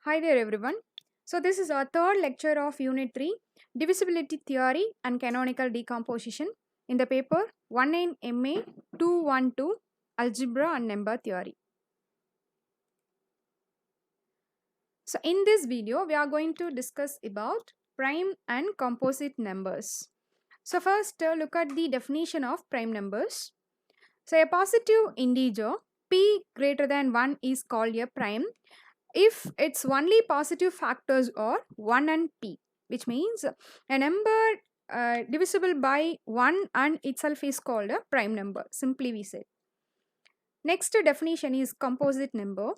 Hi there everyone. So this is our third lecture of Unit 3, Divisibility Theory and Canonical Decomposition in the paper 19 MA 212 Algebra and Number Theory. So in this video we are going to discuss about prime and composite numbers. So first look at the definition of prime numbers. So a positive integer p greater than 1 is called a prime if its only positive factors are 1 and p, which means a number divisible by 1 and itself is called a prime number, simply we said. Next definition is composite number.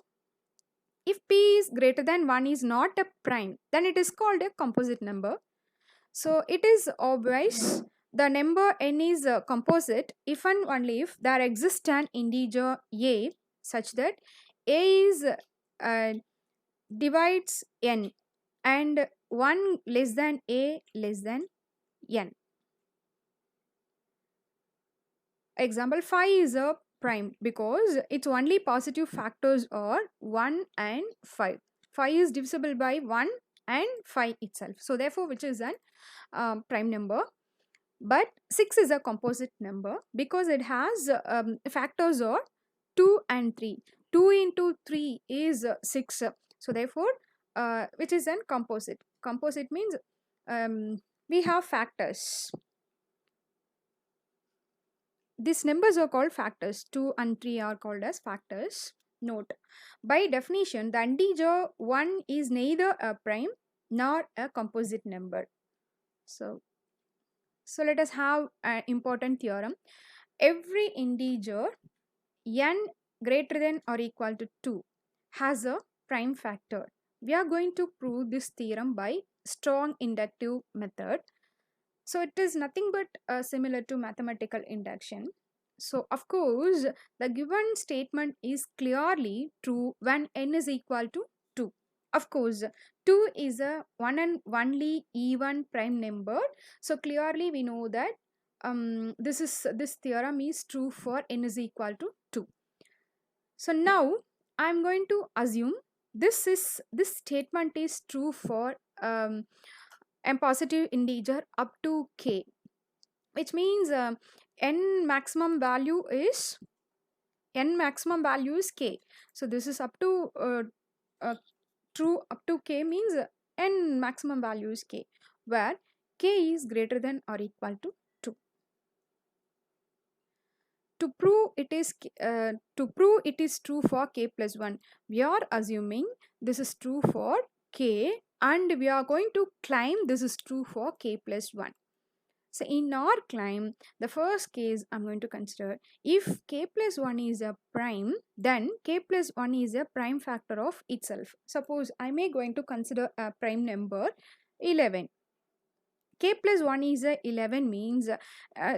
If p is greater than 1 is not a prime, then it is called a composite number. So it is obvious the number n is a composite if and only if there exists an integer a such that a is divides n and 1 less than a less than n. Example 5 is a prime because its only positive factors are 1 and 5. 5 is divisible by 1 and 5 itself. So therefore which is an prime number. But 6 is a composite number because it has factors are 2 and 3. 2 into 3 is 6. So therefore which is an composite. Composite means we have factors. These numbers are called factors. 2 and 3 are called as factors. Note, by definition the integer 1 is neither a prime nor a composite number. So let us have an important theorem. Every integer n greater than or equal to 2 has a prime factor. We are going to prove this theorem by strong inductive method. So it is nothing but similar to mathematical induction. So of course the given statement is clearly true when n is equal to 2. Of course 2 is a one and only even prime number. So clearly we know that this theorem is true for n is equal to 2. So now I am going to assume this statement is true for a positive integer up to k, which means n maximum value is k. So this is up to true up to k means n maximum value is k, where k is greater than or equal to 2. To prove it is true for k plus 1, we are assuming this is true for k and we are going to claim this is true for k plus 1. So in our claim, the first case I'm going to consider, if k plus 1 is a prime, then k plus 1 is a prime factor of itself. Suppose I may going to consider a prime number 11. K plus 1 is a 11 means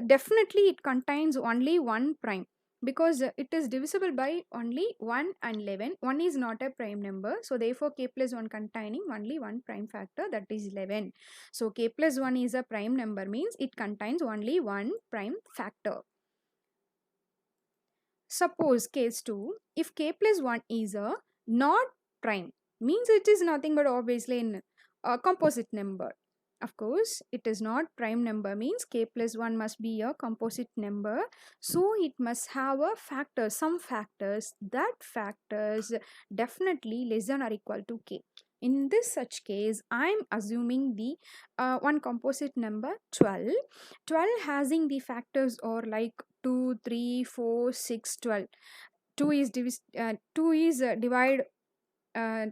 definitely it contains only one prime because it is divisible by only 1 and 11. 1 is not a prime number, so therefore k plus 1 containing only one prime factor, that is 11. So k plus 1 is a prime number means it contains only one prime factor. Suppose case 2, if k plus 1 is a not prime means it is nothing but obviously a composite number. Of course, it is not prime number means k plus 1 must be a composite number. So it must have a factor, some factors, that factors definitely less than or equal to k. In this such case, I am assuming the one composite number 12. 12 having the factors or like 2, 3, 4, 6, 12. 2 is divide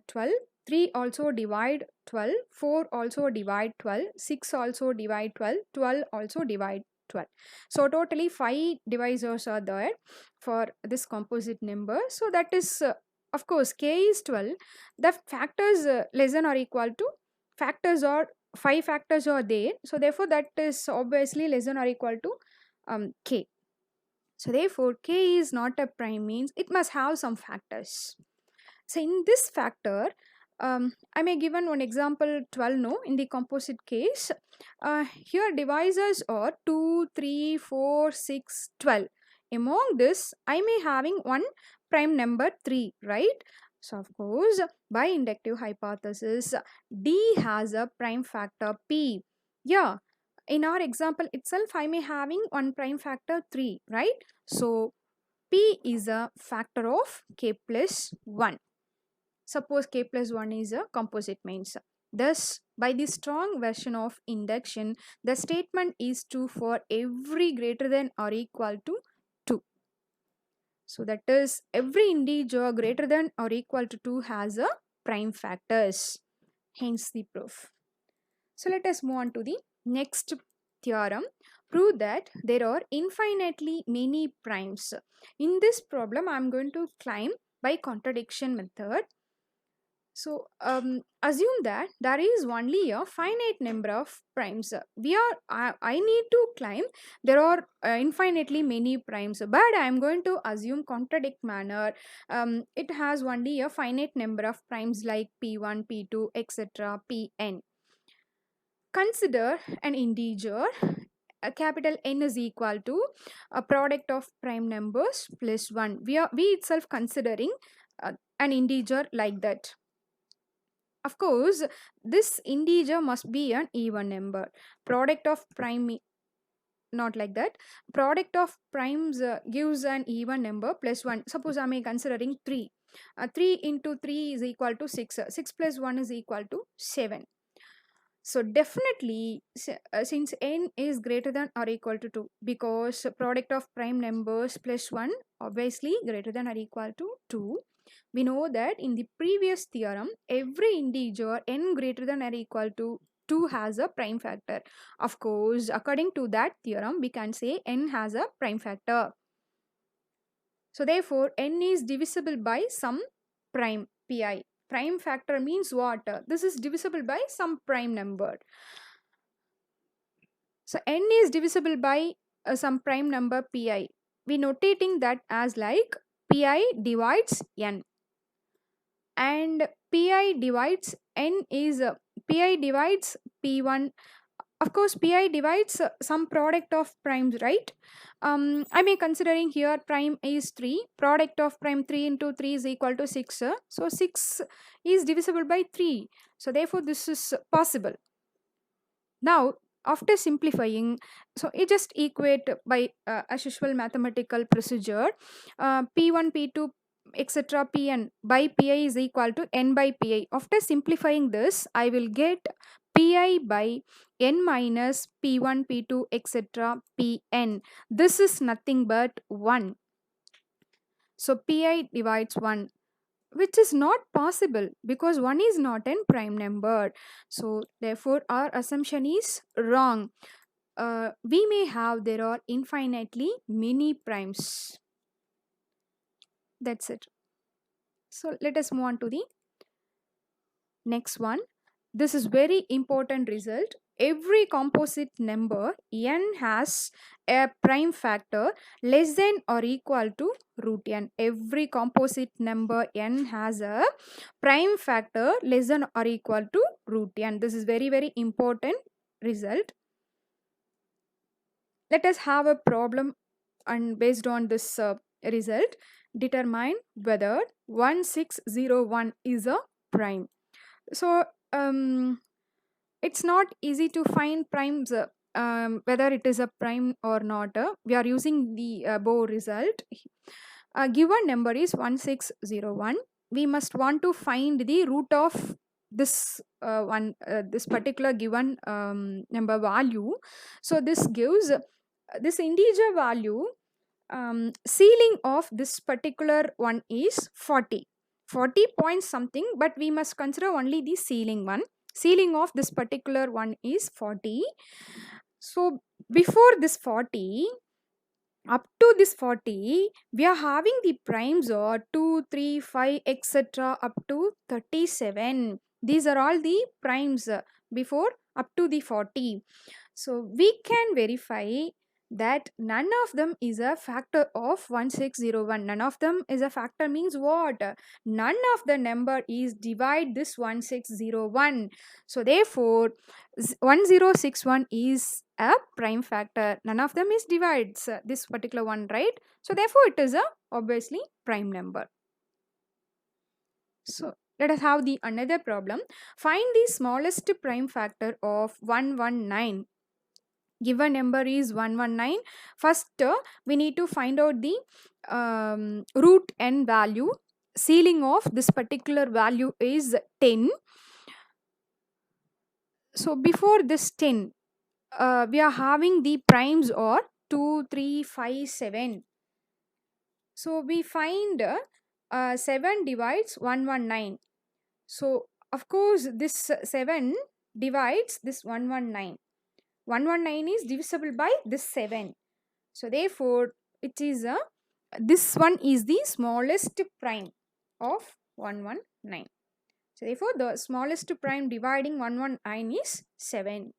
12. 3 also divide 12, 4 also divide 12, 6 also divide 12, 12 also divide 12. So totally 5 divisors are there for this composite number. So that is of course k is 12. The factors less than or equal to factors or 5 factors are there. So therefore that is obviously less than or equal to k. So therefore k is not a prime means it must have some factors. So in this factor, I may given one example 12 no in the composite case. Here divisors are 2, 3, 4, 6, 12. Among this I may having one prime number 3, right? So of course, by inductive hypothesis, D has a prime factor P. Yeah, in our example itself, I may having one prime factor 3, right? So P is a factor of K plus 1. Suppose K plus 1 is a composite means. Thus, by the strong version of induction, the statement is true for every greater than or equal to 2. So that is every integer greater than or equal to 2 has a prime factors. Hence the proof. So let us move on to the next theorem. Prove that there are infinitely many primes. In this problem, I am going to claim by contradiction method. So assume that there is only a finite number of primes. I need to claim there are infinitely many primes, but I am going to assume contradict manner. It has only a finite number of primes like p1, p2, etc., pn. Consider an integer. A capital N is equal to a product of prime numbers plus 1. We itself considering an integer like that. Of course, this integer must be an even number. Product of prime, not like that. Product of primes gives an even number plus 1. Suppose I am considering 3. 3 into 3 is equal to 6. 6 plus 1 is equal to 7. So definitely, since n is greater than or equal to 2, because product of prime numbers plus 1 obviously greater than or equal to 2. We know that in the previous theorem, every integer n greater than or equal to 2 has a prime factor. Of course, according to that theorem, we can say n has a prime factor. So therefore, n is divisible by some prime pi. Prime factor means what? This is divisible by some prime number. So n is divisible by some prime number pi. We notating that as like pi divides n. And pi divides n is pi divides p1. Of course, pi divides some product of primes, right? I may considering here prime is 3. Product of prime 3 into 3 is equal to 6. So 6 is divisible by 3. So therefore, this is possible. Now, after simplifying, so you just equate by as usual mathematical procedure. P1, P2, etc. Pn by pi is equal to n by pi. After simplifying this, I will get pi by n minus p1, p2, etc. pn. This is nothing but 1. So pi divides 1, which is not possible because 1 is not a prime number. So therefore our assumption is wrong. We may have there are infinitely many primes. That's it. So let us move on to the next one. This is very important result. Every composite number n has a prime factor less than or equal to root n. Every composite number n has a prime factor less than or equal to root n. This is very, very important result. Let us have a problem, and based on this result, determine whether 1601 is a prime. So it's not easy to find primes, whether it is a prime or not. We are using the above result. A given number is 1601. We must want to find the root of this this particular given number value. So this gives this integer value. Ceiling of this particular one is 40 point something, but we must consider only the ceiling one. Ceiling of this particular one is 40. So before this 40, up to this 40, we are having the primes or 2, 3, 5, etc. up to 37. These are all the primes before up to the 40. So we can verify that none of them is a factor of 1601. None of them is a factor means what? None of the number is divide this 1601. So therefore 1061 is a prime factor. None of them is divides this particular one, right? So therefore it is a obviously prime number. So let us have the another problem. Find the smallest prime factor of 119. Given number is 119. First, we need to find out the root n value. Ceiling of this particular value is 10. So before this 10, we are having the primes or 2, 3, 5, 7. So we find 7 divides 119. So of course this 7 divides this 119. 119 is divisible by this 7. So therefore it is this one is the smallest prime of 119. So therefore the smallest prime dividing 119 is 7.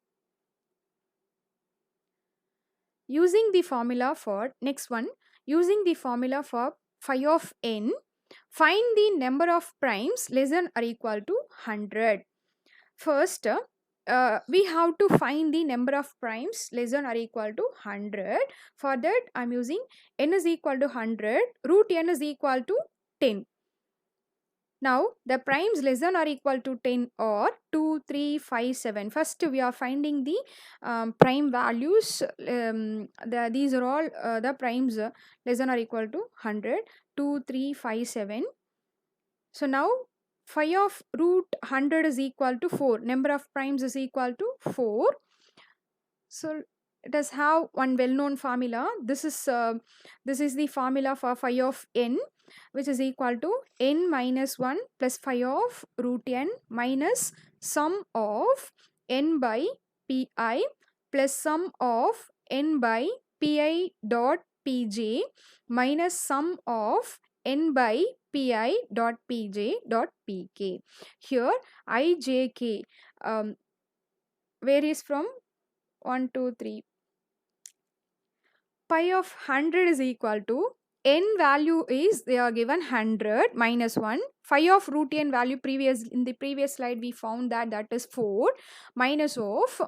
Using the formula for next one, using the formula for phi of n, find the number of primes less than or equal to 100. First, we have to find the number of primes less than or equal to 100. For that, I am using n is equal to 100, root n is equal to 10. Now, the primes less than or equal to 10 are 2, 3, 5, 7. First, we are finding the prime values. These are all the primes less than or equal to 100, 2, 3, 5, 7. So, now phi of root 100 is equal to 4. Number of primes is equal to 4. So, it does have one well-known formula. This is the formula for phi of n, which is equal to n minus 1 plus phi of root n minus sum of n by pi plus sum of n by pi dot pj minus sum of n by pi dot pj dot pk. Here ijk varies from 1, 2, 3. Pi of 100 is equal to n value is they are given 100 minus 1. Phi of root n value in the previous slide we found that is 4 minus of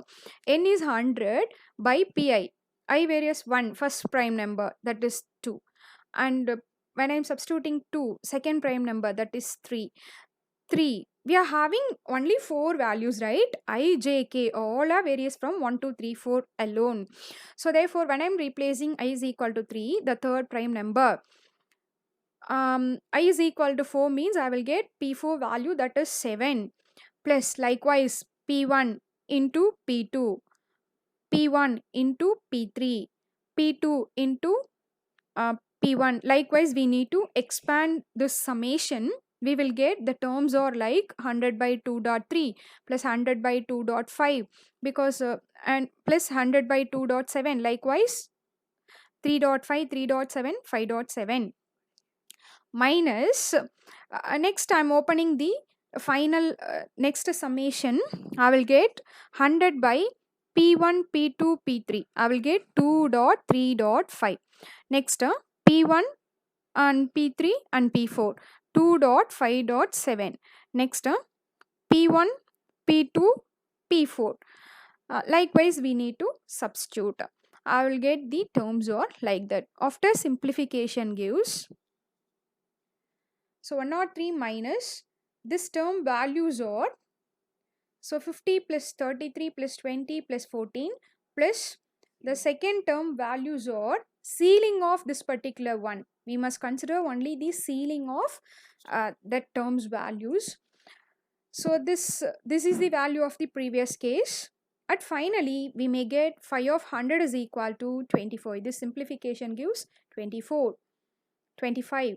n is 100 by pi. I varies 1 first prime number, that is 2, and when I am substituting 2 second prime number, that is 3. We are having only 4 values, right? I, j, k all are varies from 1, 2, 3, 4 alone. So therefore when I am replacing I is equal to 3, the third prime number, I is equal to 4 means I will get P4 value, that is 7, plus likewise P1 into P2, P1 into P3, P2 into P1. Likewise we need to expand this summation. We will get the terms are like 100 by 2.3 plus 100 by 2.5 because and plus 100 by 2.7, likewise 3.5, 3.7, 5.7 minus next I am opening the final next summation. I will get 100 by P1, P2, P3. I will get 2.3.5. Next P1 and P3 and P4 2.5.7. Next P1, P2, P4. Likewise we need to substitute. I will get the terms are like that. After simplification gives, so 103 minus this term values are, so 50 plus 33 plus 20 plus 14 plus the second term values are ceiling of this particular one. We must consider only the ceiling of that terms values. So this is the value of the previous case. And finally we may get phi of 100 is equal to 24. This simplification gives 25,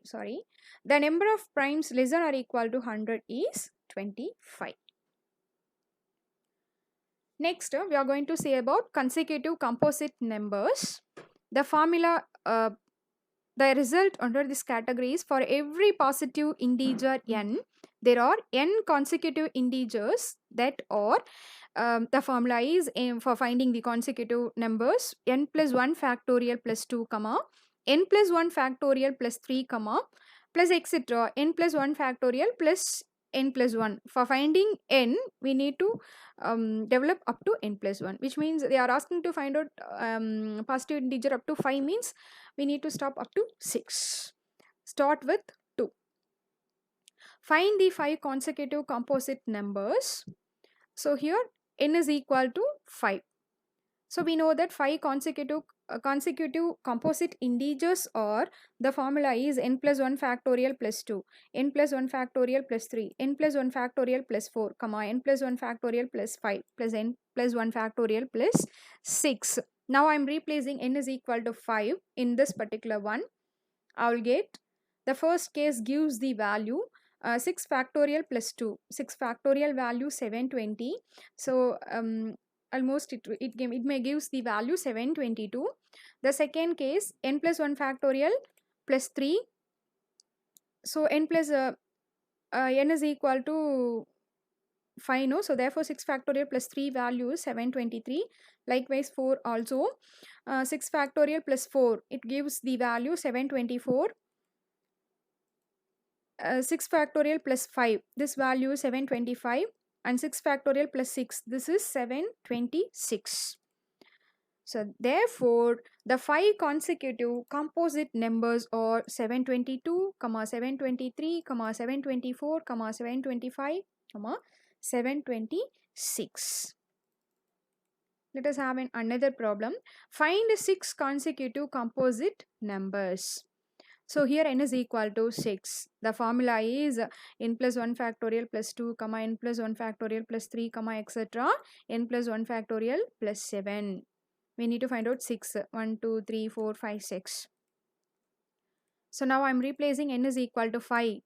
sorry. The number of primes less than or equal to 100 is 25. Next, we are going to say about consecutive composite numbers. The formula, the result under this category is for every positive integer n, there are n consecutive integers that are, the formula is for finding the consecutive numbers n plus 1 factorial plus 2 comma n plus 1 factorial plus 3 comma plus etc. n plus 1 factorial plus n plus 1. For finding n, we need to develop up to n plus 1, which means they are asking to find out positive integer up to 5 means we need to stop up to 6. Start with 2. Find the 5 consecutive composite numbers. So here n is equal to 5. So we know that 5 consecutive composite integers are, the formula is n plus 1 factorial plus 2, n plus 1 factorial plus 3, n plus 1 factorial plus 4, comma n plus 1 factorial plus 5 plus n plus 1 factorial plus 6. Now I am replacing n is equal to 5 in this particular one. I will get, the first case gives the value 6 factorial plus 2, 6 factorial value 720. So almost it may gives the value 722. The second case, n plus 1 factorial plus 3. So n plus n is equal to 5, no? So therefore 6 factorial plus 3 value is 723. Likewise 4 also. 6 factorial plus 4, it gives the value 724. 6 factorial plus 5, this value is 725, and 6 factorial plus 6, this is 726. So therefore the 5 consecutive composite numbers are 722, 723, 724, 725, 726. Let us have another problem. Find 6 consecutive composite numbers. So here n is equal to 6. The formula is n plus 1 factorial plus 2, n plus 1 factorial plus 3, etc. n plus 1 factorial plus 7. We need to find out 6. 1, 2, 3, 4, 5, 6. So now I am replacing n is equal to 5.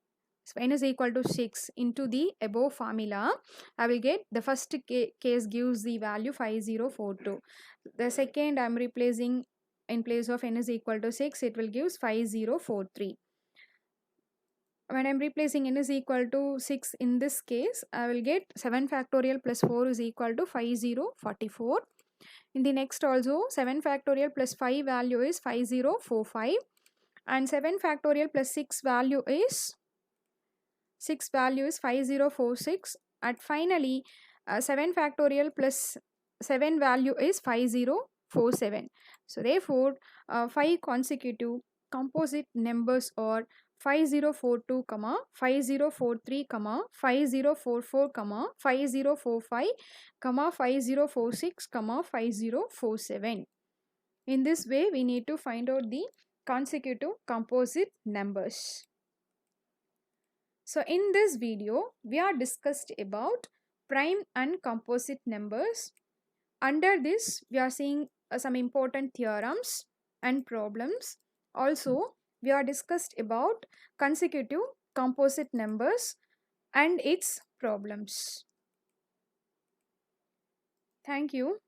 So n is equal to 6 into the above formula. I will get, the first case gives the value 5042. The second I am replacing, in place of n is equal to 6, it will give 5043. When I am replacing n is equal to 6 in this case, I will get 7 factorial plus 4 is equal to 5044. In the next also, 7 factorial plus 5 value is 5045, and 7 factorial plus 6 value is 5046, and finally 7 factorial plus 7 value is 5047. So therefore 5 consecutive composite numbers are 5042, 5043, 5044, 5045, 5046, 5047. In this way we need to find out the consecutive composite numbers. So in this video we are discussed about prime and composite numbers. Under this we are seeing some important theorems and problems. Also we are discussed about consecutive composite numbers and its problems. Thank you.